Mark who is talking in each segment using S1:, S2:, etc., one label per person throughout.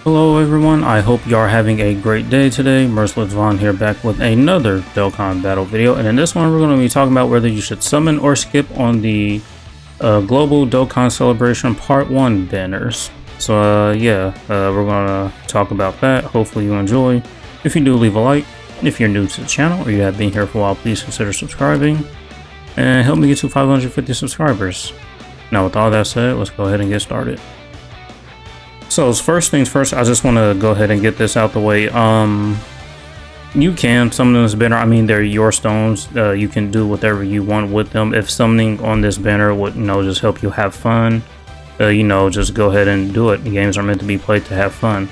S1: Hello everyone, I hope you are having a great day today. Merciless Vaughn here, back with another Dokkan battle video, and in this one we're going to be talking about whether you should summon or skip on the Global Dokkan Celebration Part 1 banners. So we're going to talk about that. Hopefully you enjoy. If you do, leave a like. If you're new to the channel or you have been here for a while, please consider subscribing and help me get to 550 subscribers. Now with all that said, let's go ahead and get started. So first things first, I just want to go ahead and get this out the way. You can summon this banner. I mean, they're your stones. You can do whatever you want with them. If summoning on this banner would, just help you have fun, just go ahead and do it. The games are meant to be played to have fun.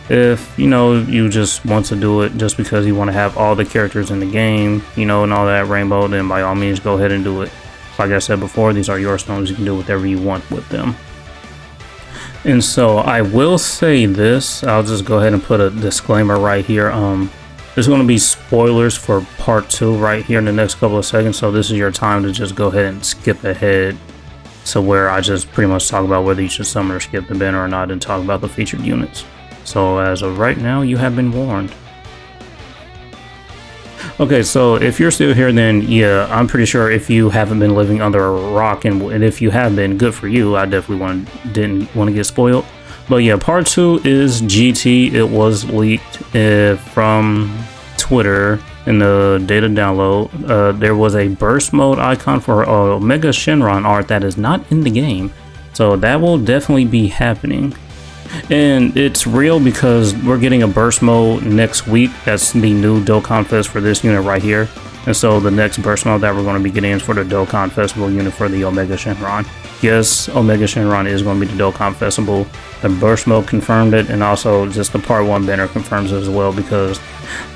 S1: If, you just want to do it just because you want to have all the characters in the game, and all that rainbow, then by all means, go ahead and do it. Like I said before, these are your stones. You can do whatever you want with them. And so I will say this, I'll just go ahead and put a disclaimer right here. There's going to be spoilers for part 2 right here in the next couple of seconds. So this is your time to just go ahead and skip ahead to where I just pretty much talk about whether you should summon or skip the banner or not and talk about the featured units. So as of right now, you have been warned. Okay, so if you're still here, then yeah, I'm pretty sure if you haven't been living under a rock, and if you have been, good for you. I definitely didn't want to get spoiled. But yeah, part 2 is GT. It was leaked from Twitter in the data download. There was a burst mode icon for Omega Shenron art that is not in the game. So that will definitely be happening. And it's real because we're getting a burst mode next week. That's the new Dokkan Fest for this unit right here. And so the next burst mode that we're going to be getting is for the Dokkan Festival unit for the Omega Shenron. Yes, Omega Shenron is going to be the Dokkan Festival. The burst mode confirmed it, and also just the part 1 banner confirms it as well, because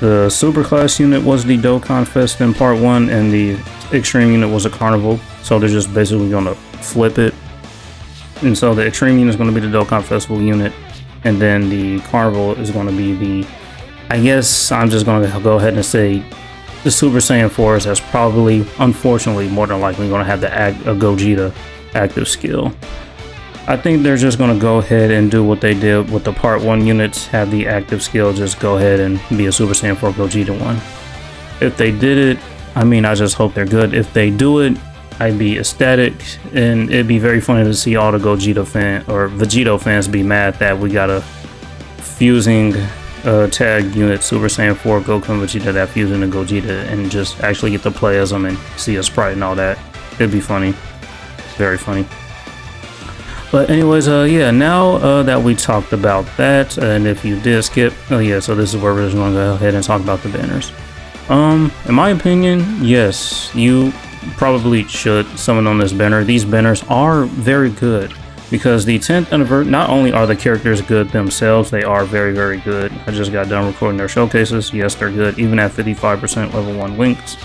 S1: the Superclass unit was the Dokkan Fest in part 1 and the Extreme unit was a Carnival. So they're just basically going to flip it. And so the Extreme unit is going to be the Dokkan Festival unit, and then the Carnival is going to be the, I guess I'm just going to go ahead and say, the Super Saiyan 4s. That's probably, unfortunately, more than likely going to have the Gogeta active skill. I think they're just going to go ahead and do what they did with the Part 1 units, have the active skill, just go ahead and be a Super Saiyan 4 Gogeta one. If they did it, I mean, I just hope they're good. If they do it, I'd be ecstatic, and it'd be very funny to see all the Vegito fans be mad that we got a fusing tag unit Super Saiyan 4 Goku and Vegeta that fusing and Gogeta, and just actually get to play as them and see a sprite and all that. It'd be funny, very funny. But anyways, now that we talked about that, and if you did skip, so this is where we're just going to go ahead and talk about the banners. In my opinion, yes, you probably should summon on this banner. These banners are very good because the 10th anniversary, not only are the characters good themselves, they are very, very good. I just got done recording their showcases. Yes, they're good, even at 55% level 1 links.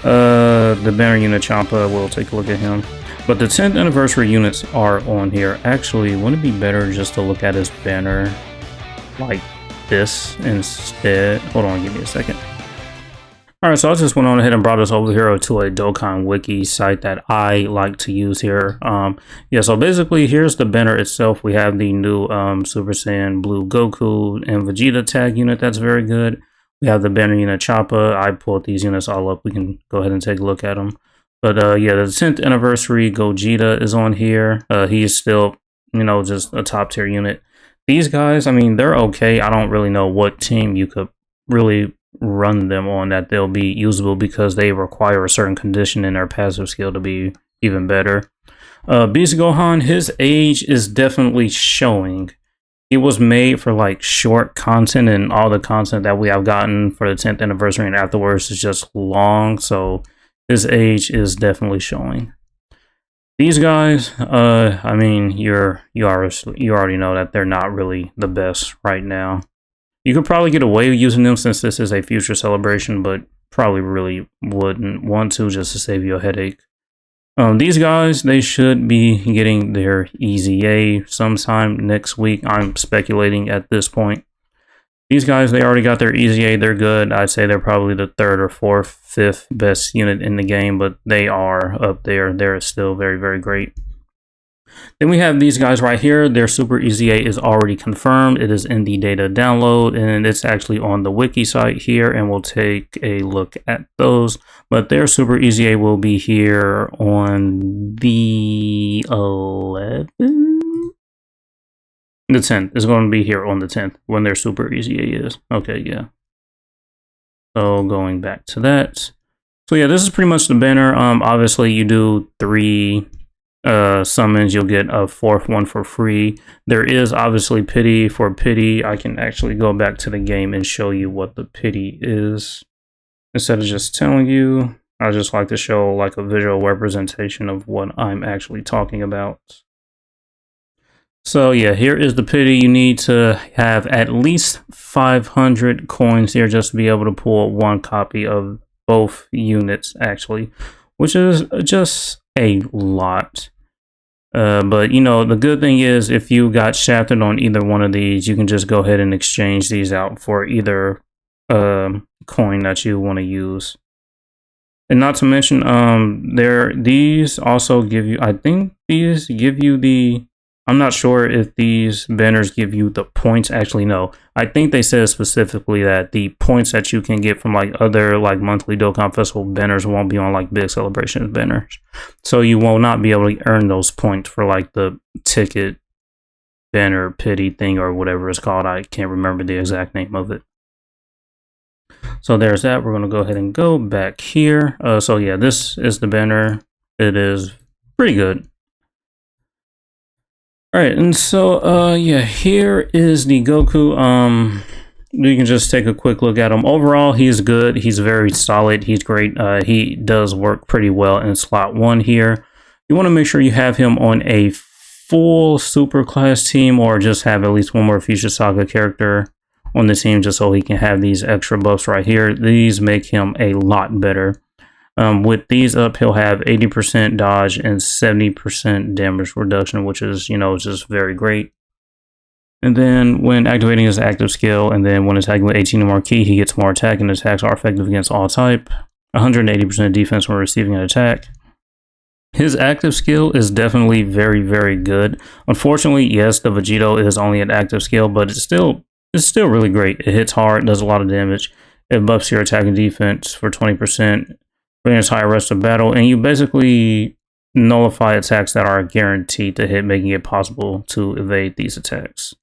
S1: The banner unit Champa, we'll take a look at him. But the 10th anniversary units are on here. Actually, wouldn't it be better just to look at his banner like this instead? Hold on, give me a second. Alright, so I just went on ahead and brought us over here to a Dokkan Wiki site that I like to use here. So basically, here's the banner itself. We have the new Super Saiyan Blue Goku and Vegeta tag unit. That's very good. We have the banner unit Choppa. I pulled these units all up. We can go ahead and take a look at them. But the 10th anniversary Gogeta is on here. He's still, just a top tier unit. These guys, I mean, they're okay. I don't really know what team you could really run them on that they'll be usable, because they require a certain condition in their passive skill to be even better. Beast Gohan, his age is definitely showing. It was made for like short content, and all the content that we have gotten for the 10th anniversary and afterwards is just long, so his age is definitely showing. These guys, I mean, you already know that they're not really the best right now. You could probably get away with using them since this is a future celebration, but probably really wouldn't want to, just to save you a headache. These guys, they should be getting their EZA sometime next week. I'm speculating at this point. These guys, they already got their EZA. They're good. I'd say they're probably the 3rd or 4th, 5th best unit in the game, but they are up there. They're still very, very great. Then we have these guys right here. Their Super EZA is already confirmed. It is in the data download, and it's actually on the wiki site here, and we'll take a look at those. But their Super EZA will be here on the 11th? The 10th. Is going to be here on the 10th when their Super EZA is. Okay, yeah. So going back to that. So yeah, this is pretty much the banner. Obviously you do 3 summons, you'll get a 4th one for free. There is obviously pity. For pity, I can actually go back to the game and show you what the pity is. Instead of just telling you, I just like to show like a visual representation of what I'm actually talking about. So yeah, here is the pity. You need to have at least 500 coins here just to be able to pull 1 copy of both units actually, which is just a lot. But you know, the good thing is if you got shafted on either one of these, you can just go ahead and exchange these out for either coin that you want to use. And not to mention, these also give you, I think these give you the, I'm not sure if these banners give you the points. Actually, no. I think they said specifically that the points that you can get from like other like monthly Dokkan Festival banners won't be on like big celebrations banners. So you will not be able to earn those points for like the ticket banner pity thing or whatever it's called. I can't remember the exact name of it. So there's that. We're going to go ahead and go back here. So yeah, this is the banner. It is pretty good. All right, and so yeah, here is the Goku. You can just take a quick look at him. Overall, he's good. He's very solid. He's great. He does work pretty well in slot 1 here. You want to make sure you have him on a full super class team, or just have at least 1 more Future Saga character on the team, just so he can have these extra buffs right here. These make him a lot better. With these up, he'll have 80% dodge and 70% damage reduction, which is, you know, just very great. And then when activating his active skill, and then when attacking with 18 or more ki, he gets more attack, and attacks are effective against all type. 180% defense when receiving an attack. His active skill is definitely very, very good. Unfortunately, yes, the Vegito is only an active skill, but it's still really great. It hits hard, does a lot of damage. It buffs your attack and defense for 20%. For the entire rest of battle, and you basically nullify attacks that are guaranteed to hit, making it possible to evade these attacks.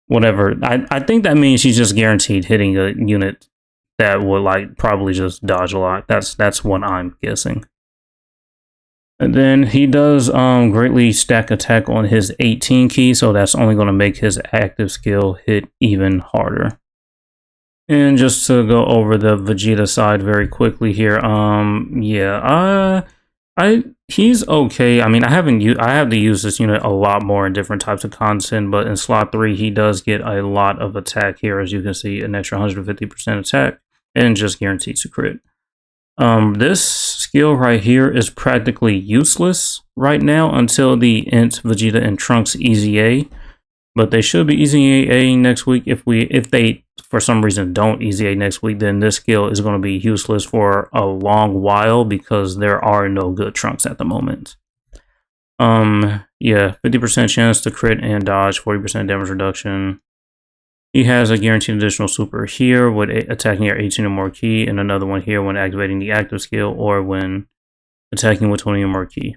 S1: Whatever. I think that means she's just guaranteed hitting a unit that would like probably just dodge a lot. That's what I'm guessing. And then he does greatly stack attack on his 18 ki, so that's only going to make his active skill hit even harder. And just to go over the Vegeta side very quickly here, yeah, he's okay. I mean, I have to use this unit a lot more in different types of content, but in slot 3, he does get a lot of attack here, as you can see, an extra 150% attack, and just guarantees to crit. This skill right here is practically useless right now until the Int Vegeta and Trunks EZA. But they should be EZA next week. If they for some reason don't EZA next week, then this skill is going to be useless for a long while because there are no good Trunks at the moment. Yeah, 50% chance to crit and dodge, 40% damage reduction. He has a guaranteed additional super here with attacking at 18 or more ki, and another one here when activating the active skill or when attacking with 20 or more ki.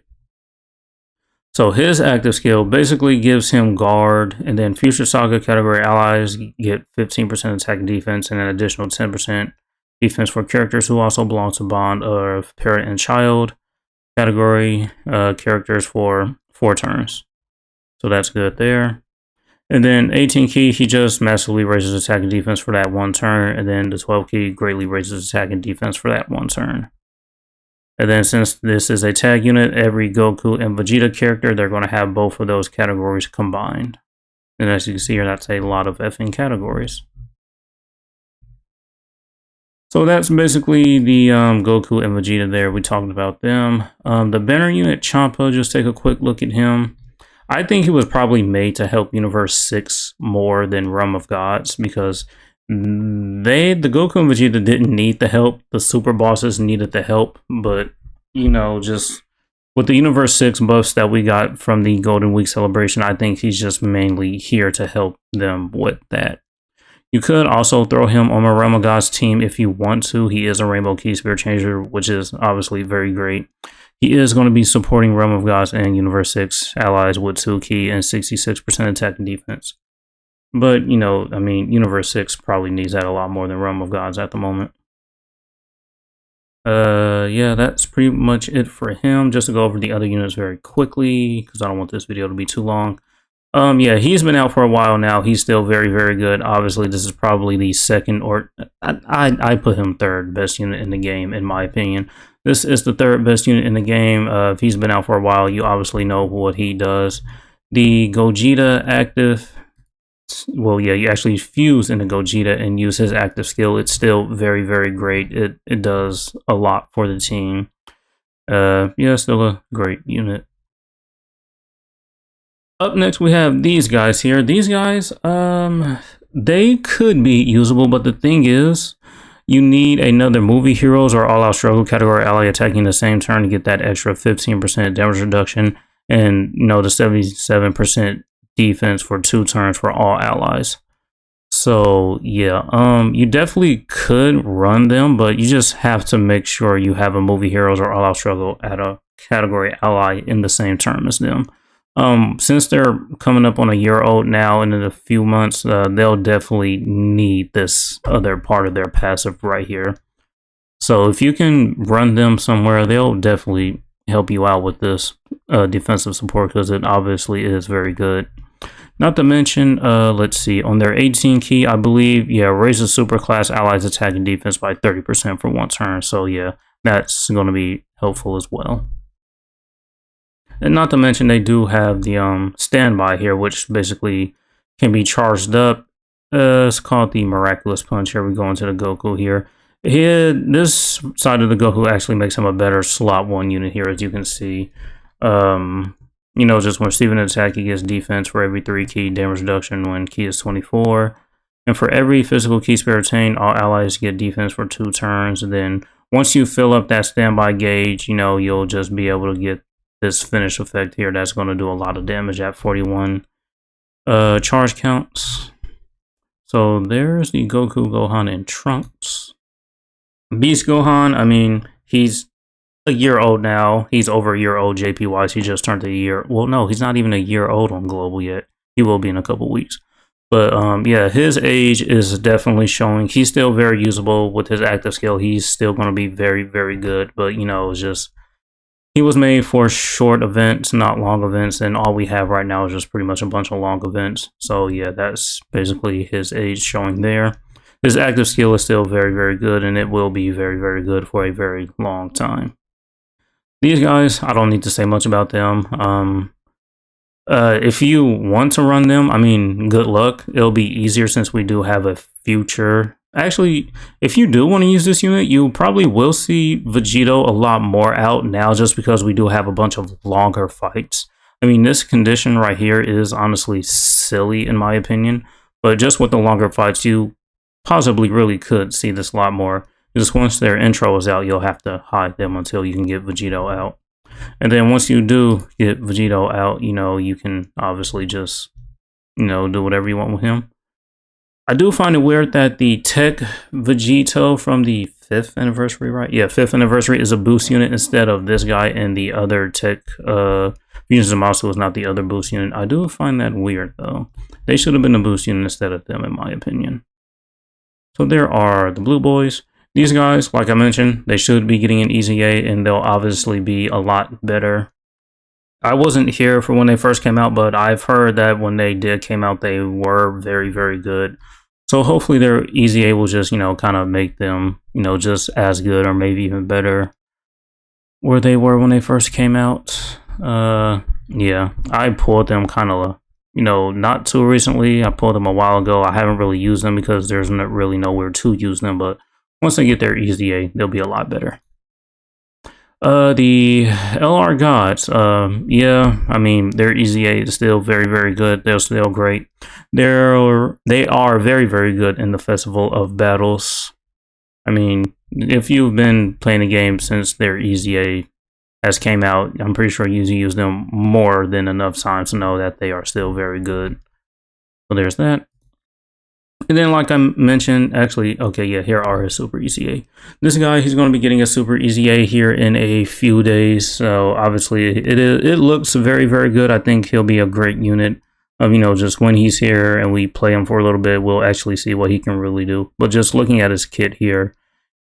S1: So his active skill basically gives him guard, and then Future Saga category allies get 15% attack and defense, and an additional 10% defense for characters who also belong to Bond of Parent and Child category characters for 4 turns. So that's good there. And then 18 ki, he just massively raises attack and defense for that 1 turn, and then the 12 ki greatly raises attack and defense for that 1 turn. And then since this is a tag unit, every Goku and Vegeta character, they're going to have both of those categories combined. And as you can see here, that's a lot of effing categories. So that's basically the Goku and Vegeta there. We talked about them. The banner unit, Champa, just take a quick look at him. I think he was probably made to help Universe 6 more than Realm of Gods because the Goku and Vegeta didn't need the help. The super bosses needed the help, but you know, just With the Universe 6 buffs that we got from the Golden Week celebration, I think he's just mainly here to help them with that. You could also throw him on a Realm of Gods team if you want to. He is a Rainbow Key Spirit Changer, which is obviously very great. He is going to be supporting Realm of Gods and Universe 6 allies with 2 key and 66% attack and defense. But, you know, I mean, Universe 6 probably needs that a lot more than Realm of Gods at the moment. Yeah, that's pretty much it for him. Just to go over the other units very quickly, because I don't want this video to be too long. Yeah, he's been out for a while now. He's still very, very good. Obviously, this is probably the second, or I put him third best unit in the game, in my opinion. This is the third best unit in the game. If he's been out for a while, you obviously know what he does. The Gogeta active, well, yeah, you actually fuse into Gogeta and use his active skill. It's still very, very great. It does a lot for the team. Yeah, still a great unit. Up next, we have these guys here. These guys, they could be usable, but the thing is, you need another movie heroes or all-out struggle category ally attacking the same turn to get that extra 15% damage reduction and, you know, the 77% defense for 2 turns for all allies. So yeah, you definitely could run them, but you just have to make sure you have a movie heroes or all-out struggle at a category ally in the same term as them. Since they're coming up on a year old now, and in a few months, they'll definitely need this other part of their passive right here. So if you can run them somewhere, they'll definitely help you out with this defensive support, because it obviously is very good. Not to mention, let's see, on their 18 key, I believe, yeah, raises superclass allies attack and defense by 30% for 1 turn. So yeah, that's going to be helpful as well. And not to mention, they do have the standby here, which basically can be charged up. It's called the Miraculous Punch. Here we go into the Goku here. This side of the Goku actually makes him a better slot 1 unit here, as you can see. You know, just when receiving an attack, he gets defense for every 3 key, damage reduction when key is 24. And for every physical key spirit retained, all allies get defense for 2 turns. And then once you fill up that standby gauge, you know, you'll just be able to get this finish effect here that's going to do a lot of damage at 41 charge counts. So there's the Goku, Gohan, and Trunks. Beast Gohan, I mean, he's a year old now. He's over a year old JP-wise. He just turned a year. Well, no, he's not even a year old on Global yet. He will be in a couple weeks. But yeah, his age is definitely showing. He's still very usable with his active skill. He's still going to be very, very good. But, you know, it's just, he was made for short events, not long events, and all we have right now is just pretty much a bunch of long events. So yeah, that's basically his age showing there. His active skill is still very, very good, and it will be very, very good for a very long time. These guys, I don't need to say much about them. If you want to run them, I mean, good luck. It'll be easier since we do have a future. Actually, if you do want to use this unit, you probably will see Vegito a lot more out now, just because we do have a bunch of longer fights. I mean, this condition right here is honestly silly in my opinion, but just with the longer fights, you possibly really could see this a lot more. Just once their intro is out, you'll have to hide them until you can get Vegito out. And then once you do get Vegito out, you know, you can obviously just, you know, do whatever you want with him. I do find it weird that the Tech Vegito from the 5th anniversary, right? Yeah, 5th anniversary is a boost unit instead of this guy, and the other Tech Fusions of Masu is not the other boost unit. I do find that weird, though. They should have been a boost unit instead of them, in my opinion. So there are the Blue Boys. These guys, like I mentioned, they should be getting an Easy A, and they'll obviously be a lot better. I wasn't here for when they first came out, but I've heard that when they did came out, they were very, very good. So hopefully their Easy A will just, you know, kind of make them, you know, just as good or maybe even better where they were when they first came out. Yeah, I pulled them kind of, you know, not too recently. I pulled them a while ago. I haven't really used them because there's not really nowhere to use them, but once they get their Easy A, they'll be a lot better. The LR Gods, yeah, I mean, their Easy A is still very, very good. They're still great. They are very, very good in the Festival of Battles. I mean, if you've been playing the game since their Easy A has came out, I'm pretty sure you use them more than enough times to know that they are still very good. So there's that. And then, like I mentioned, actually, okay, yeah, here are his Super EZA. This guy, he's going to be getting a Super EZA here in a few days. So obviously, it looks very, very good. I think he'll be a great unit. You know, just when he's here and we play him for a little bit, we'll actually see what he can really do. But just looking at his kit here,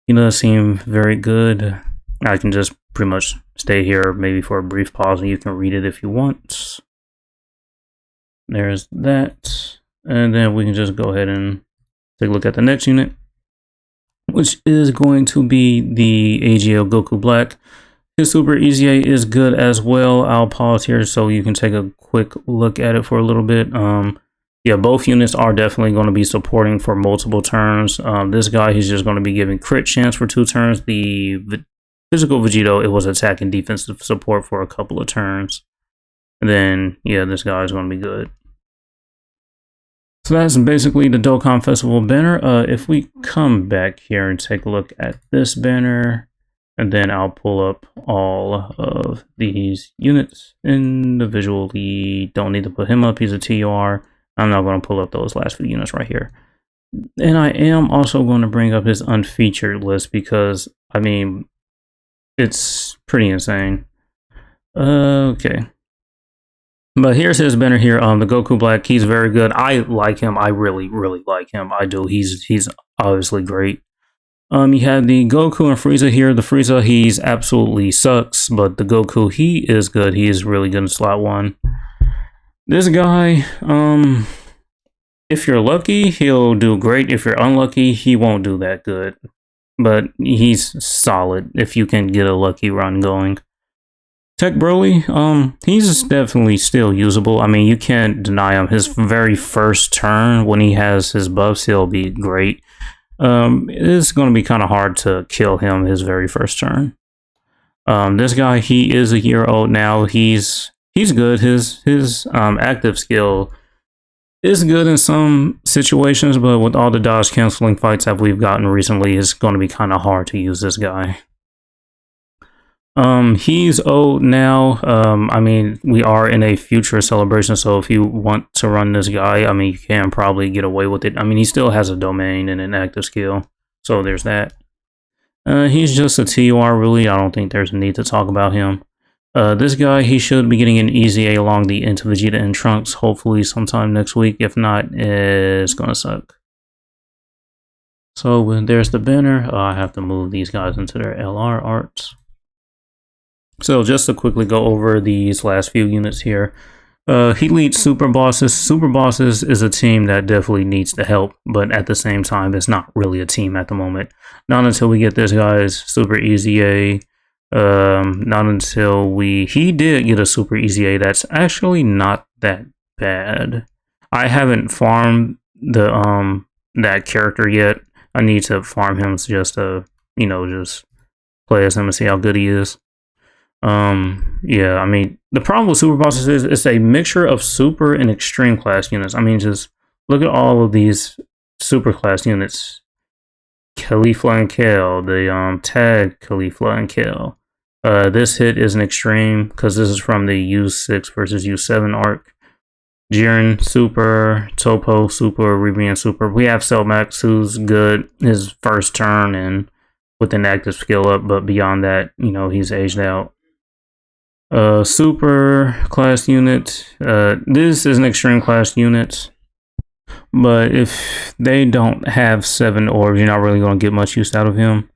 S1: he does seem very good. I can just pretty much stay here maybe for a brief pause and you can read it if you want. There's that. And then we can just go ahead and take a look at the next unit, which is going to be the AGL Goku Black. His Super EZA is good as well. I'll pause here so you can take a quick look at it for a little bit. Yeah, both units are definitely going to be supporting for multiple turns. This guy, he's just going to be giving crit chance for 2 turns. The physical Vegito, it was attack and defensive support for a couple of turns. And then, yeah, this guy is going to be good. So that's basically the Dokkan Festival banner. If we come back here and take a look at this banner, and then I'll pull up all of these units individually. Don't need to put him up, he's a TUR. I'm not going to pull up those last few units right here. And I am also going to bring up his unfeatured list because, I mean, it's pretty insane. Okay. But here's his banner here. The Goku Black, he's very good. I like him. I really, really like him. I do. He's obviously great. You have the Goku and Frieza here. The Frieza, he's absolutely sucks, but the Goku, he is good. He is really good in slot 1. This guy, if you're lucky, he'll do great. If you're unlucky, he won't do that good. But he's solid if you can get a lucky run going. Tech Broly, he's definitely still usable. I mean, you can't deny him. His very first turn, when he has his buffs, he'll be great. It's going to be kind of hard to kill him his very first turn. This guy, he is a year old now. He's good. His active skill is good in some situations, but with all the dodge canceling fights that we've gotten recently, it's going to be kind of hard to use this guy. He's old now. I mean, we are in a future celebration, so if you want to run this guy, I mean, you can probably get away with it. I mean, he still has a domain and an active skill, so there's that. He's just a TUR, really. I don't think there's a need to talk about him. This guy, he should be getting an EZA along the into Vegeta and Trunks, hopefully sometime next week. If not, it's gonna suck. So there's the banner. I have to move these guys into their LR arts. So just to quickly go over these last few units here. He leads Super Bosses. Super Bosses is a team that definitely needs the help, but at the same time, it's not really a team at the moment. Not until we get this guy's Super EZA. Not until he did get a Super EZA that's actually not that bad. I haven't farmed the that character yet. I need to farm him just to, you know, just play as him and see how good he is. Yeah, I mean, the problem with Super Bosses is it's a mixture of super and extreme class units. I mean, just look at all of these super class units. Caulifla and Kale, the tag Caulifla and Kale. This hit is an extreme because this is from the U6 versus U7 arc. Jiren Super, Topo Super, Ribian Super. We have Cellmax, who's good his first turn and with an active skill up, but beyond that, you know, he's aged out. Super class unit. This is an extreme class unit, but if they don't have 7 orbs, you're not really going to get much use out of him.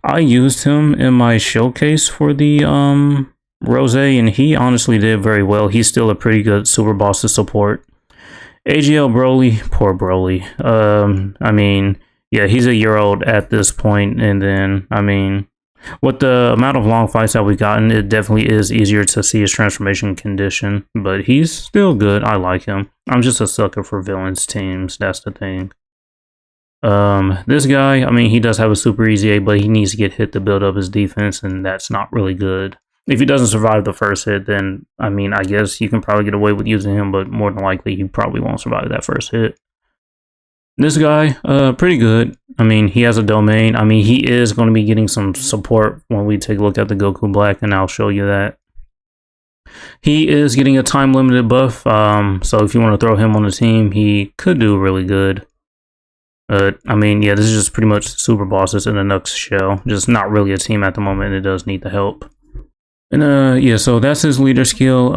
S1: I used him in my showcase for the Rose, and he honestly did very well. He's still a pretty good Super Boss to support. AGL Broly, poor Broly. I mean, yeah, he's a year old at this point, and then, I mean, with the amount of long fights that we've gotten, it definitely is easier to see his transformation condition, but he's still good. I like him. I'm just a sucker for villains teams, that's the thing. This guy, I mean, he does have a Super EZA, but he needs to get hit to build up his defense, and that's not really good. If he doesn't survive the first hit, then, I mean, I guess you can probably get away with using him, but more than likely, he probably won't survive that first hit. This guy, pretty good. I mean, he has a domain. I mean, he is going to be getting some support when we take a look at the Goku Black, and I'll show you that. He is getting a time limited buff, so if you want to throw him on the team, he could do really good. I mean, yeah, this is just pretty much super bosses in a nutshell. Just not really a team at the moment. It does need the help. And yeah, so that's his leader skill.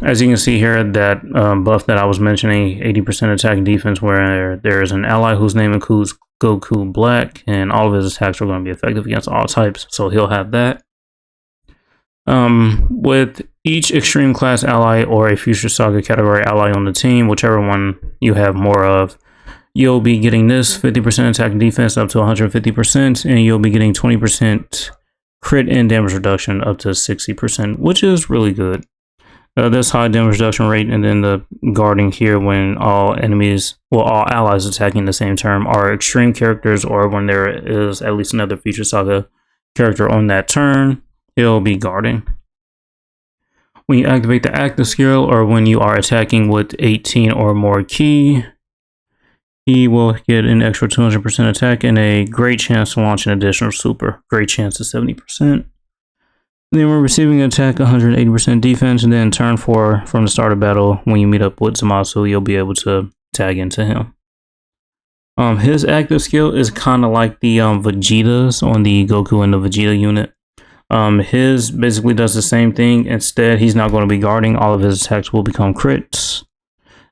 S1: As you can see here, that buff that I was mentioning, 80% attack and defense, where there is an ally whose name includes Goku Black, and all of his attacks are going to be effective against all types. So he'll have that. With each extreme class ally or a future saga category ally on the team, whichever one you have more of, you'll be getting this 50% attack and defense up to 150%, and you'll be getting 20% crit and damage reduction up to 60%, which is really good. This high damage reduction rate, and then the guarding here when all enemies, well, all allies attacking the same turn are extreme characters, or when there is at least another future saga character on that turn, he'll be guarding. When you activate the active skill, or when you are attacking with 18 or more ki, he will get an extra 200% attack and a great chance to launch an additional super. Great chance to 70%. Then we're receiving an attack, 180% defense, and then turn 4 from the start of battle, when you meet up with Zamasu, you'll be able to tag into him. His active skill is kind of like the Vegeta's on the Goku and the Vegeta unit. His basically does the same thing. Instead, he's not going to be guarding. All of his attacks will become crits.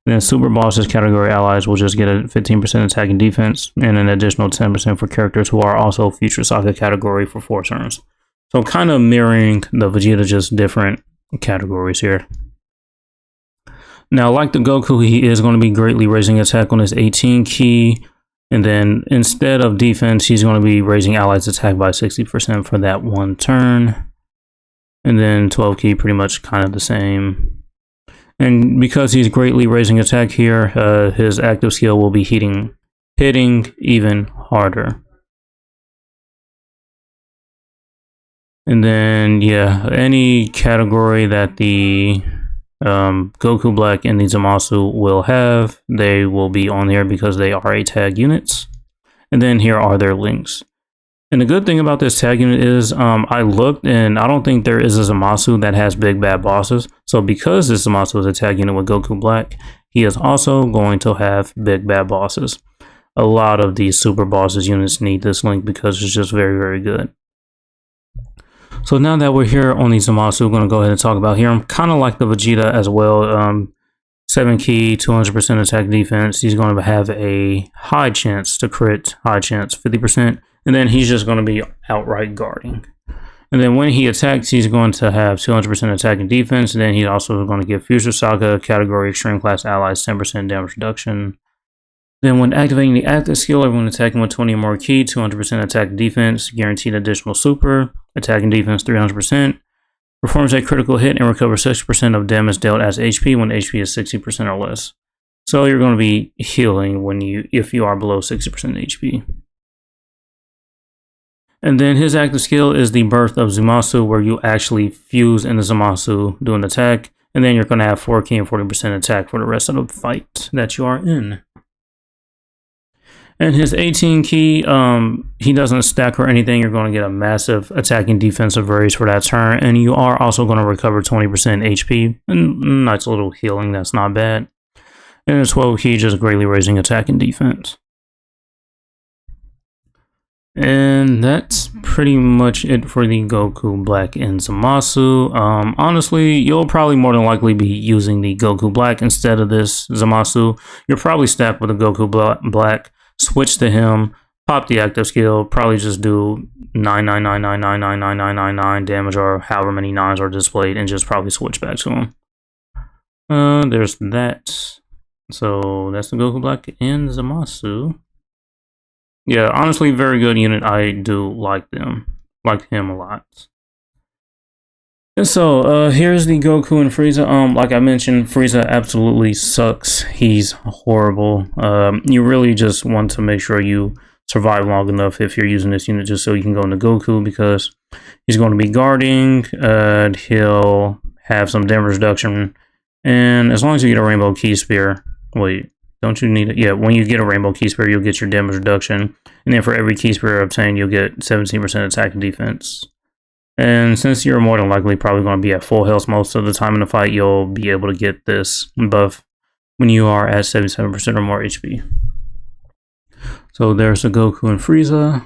S1: And then Super Bosses category allies will just get a 15% attack and defense, and an additional 10% for characters who are also Future Saga category for 4 turns. So kind of mirroring the Vegeta, just different categories here. Now, like the Goku, he is going to be greatly raising attack on his 18 ki. And then instead of defense, he's going to be raising allies attack by 60% for that one turn. And then 12 ki, pretty much kind of the same. And because he's greatly raising attack here, his active skill will be hitting even harder. And then, yeah, any category that the Goku Black and the Zamasu will have, they will be on here because they are a tag units. And then here are their links. And the good thing about this tag unit is I looked, and I don't think there is a Zamasu that has big bad bosses. So because this Zamasu is a tag unit with Goku Black, he is also going to have big bad bosses. A lot of these super bosses units need this link because it's just very, very good. So now that we're here on the Zamasu, we're going to go ahead and talk about here. I'm kind of like the Vegeta as well. 7 ki, 200% attack defense. He's going to have a high chance to crit, high chance, 50%. And then he's just going to be outright guarding. And then when he attacks, he's going to have 200% attack and defense. And then he's also going to give Future Saga category extreme class allies 10% damage reduction. Then when activating the active skill, everyone attacking with 20 or more ki, 200% attack and defense, guaranteed additional super, attack and defense 300%, performs a critical hit and recovers 60% of damage dealt as HP when HP is 60% or less. So you're going to be healing if you are below 60% HP. And then his active skill is the Birth of Zamasu, where you actually fuse in the Zamasu, do an attack, and then you're going to have 4 ki and 40% attack for the rest of the fight that you are in. And his 18 ki, he doesn't stack or anything. You're going to get a massive attacking defensive raise for that turn. And you are also going to recover 20% HP. And nice little healing, that's not bad. And his 12 ki, just greatly raising attack and defense. And that's pretty much it for the Goku Black and Zamasu. Honestly, you'll probably more than likely be using the Goku Black instead of this Zamasu. You're probably stacked with the Goku Black. Switch to him, pop the active skill, probably just do 999999999 damage, or however many 9s are displayed, and just probably switch back to him. There's that. So that's the Goku Black and Zamasu. Yeah, honestly, very good unit. I do like them. Like him a lot. And so, here's the Goku and Frieza. Like I mentioned, Frieza absolutely sucks. He's horrible. You really just want to make sure you survive long enough if you're using this unit, just so you can go into Goku, because he's going to be guarding. He'll have some damage reduction. And as long as you get a Rainbow Key Spear, wait, don't you need it? Yeah, when you get a rainbow key spear, you'll get your damage reduction. And then for every key spear obtained, you'll get 17% attack and defense. And since you're more than likely probably going to be at full health most of the time in the fight, you'll be able to get this buff when you are at 77% or more HP. So there's the Goku and Frieza.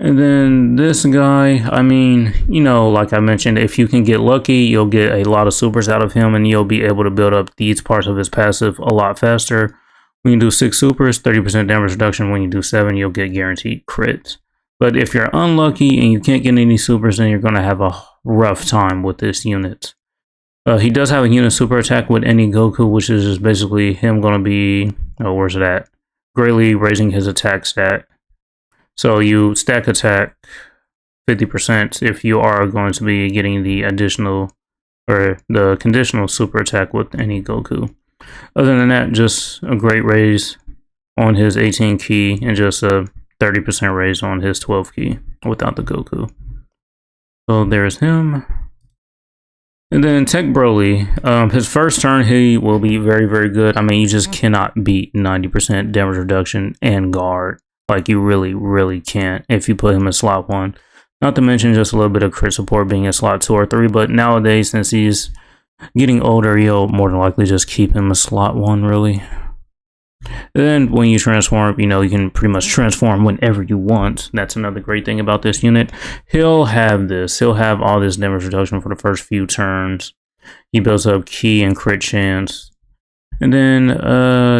S1: And then this guy, I mean, you know, like I mentioned, if you can get lucky, you'll get a lot of supers out of him and you'll be able to build up these parts of his passive a lot faster. When you do 6 supers, 30% damage reduction. When you do 7, you'll get guaranteed crits. But if you're unlucky and you can't get any supers, then you're going to have a rough time with this unit. He does have a unit super attack with any Goku, which is just basically him going to be, oh, where's it at? Greatly raising his attack stat. So you stack attack 50% if you are going to be getting the additional or the conditional super attack with any Goku. Other than that, just a great raise on his 18 key and just a 30% raise on his 12 key without the Goku. So there's him. And then Tech Broly, his first turn, he will be very, very good. I mean, you just cannot beat 90% damage reduction and guard. Like, you really, really can't if you put him in slot 1. Not to mention just a little bit of crit support being in slot 2 or 3. But nowadays, since he's getting older, you'll more than likely just keep him in slot 1, really. Then when you transform, you know, you can pretty much transform whenever you want. That's another great thing about this unit. He'll have this. He'll have all this damage reduction for the first few turns. He builds up ki and crit chance. And then,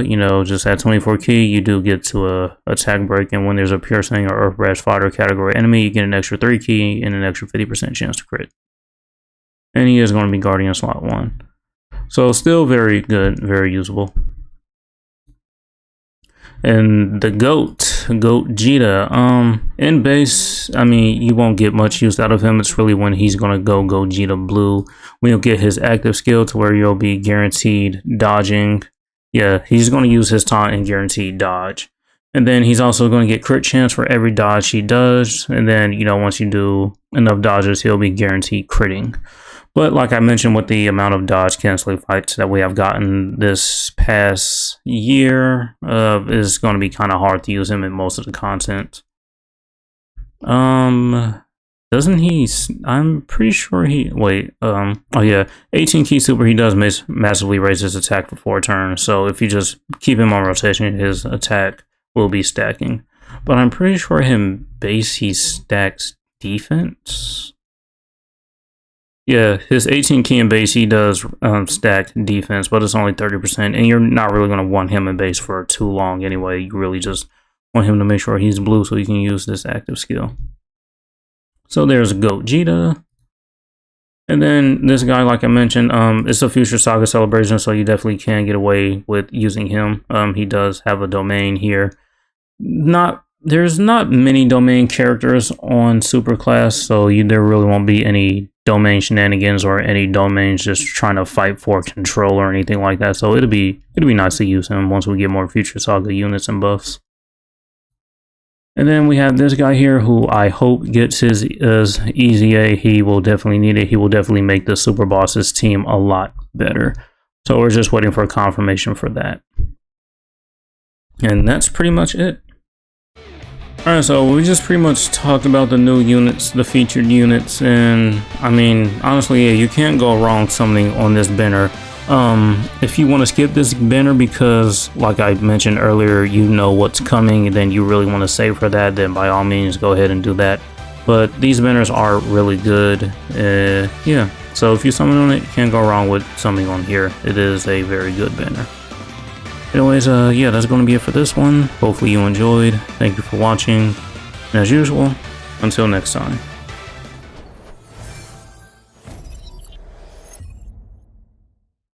S1: you know, just at 24 ki, you do get to a attack break. And when there's a piercing or earth rash fighter category enemy, you get an extra 3 ki and an extra 50% chance to crit. And he is going to be guarding in slot 1. So still very good, very usable. And the Goat Gogeta, in base, I mean, you won't get much use out of him. It's really when he's going to go Gogeta Blue, when you'll get his active skill to where you'll be guaranteed dodging. Yeah, he's going to use his taunt and guaranteed dodge. And then he's also going to get crit chance for every dodge he does. And then, you know, once you do enough dodges, he'll be guaranteed critting. But like I mentioned, with the amount of dodge canceling fights that we have gotten this past year, is going to be kind of hard to use him in most of the content. Doesn't he? I'm pretty sure he. Wait. Oh yeah, 18 key super. He does massively raise his attack for 4 turns. So if you just keep him on rotation, his attack will be stacking. But I'm pretty sure him base he stacks defense. Yeah, his 18 key in base, he does stack defense, but it's only 30%, and you're not really going to want him in base for too long anyway. You really just want him to make sure he's blue so you can use this active skill. So there's Gogeta. And then this guy, like I mentioned, it's a Future Saga celebration, so you definitely can get away with using him. He does have a domain here. There's not many domain characters on Superclass, so there really won't be any domain shenanigans or any domains just trying to fight for control or anything like that. So it'll be nice to use him once we get more Future Saga units and buffs. And then we have this guy here who I hope gets his EZA. He will definitely need it. He will definitely make the Super Bosses team a lot better. So we're just waiting for confirmation for that. And that's pretty much it. Alright, so we just pretty much talked about the new units, the featured units, and I mean, honestly, yeah, you can't go wrong summoning on this banner. If you want to skip this banner because, like I mentioned earlier, you know what's coming, and then you really want to save for that, then by all means, go ahead and do that. But these banners are really good. Yeah, so if you summon on it, you can't go wrong with summoning on here. It is a very good banner. Anyways, yeah, that's going to be it for this one. Hopefully you enjoyed. Thank you for watching. And as usual, until next time.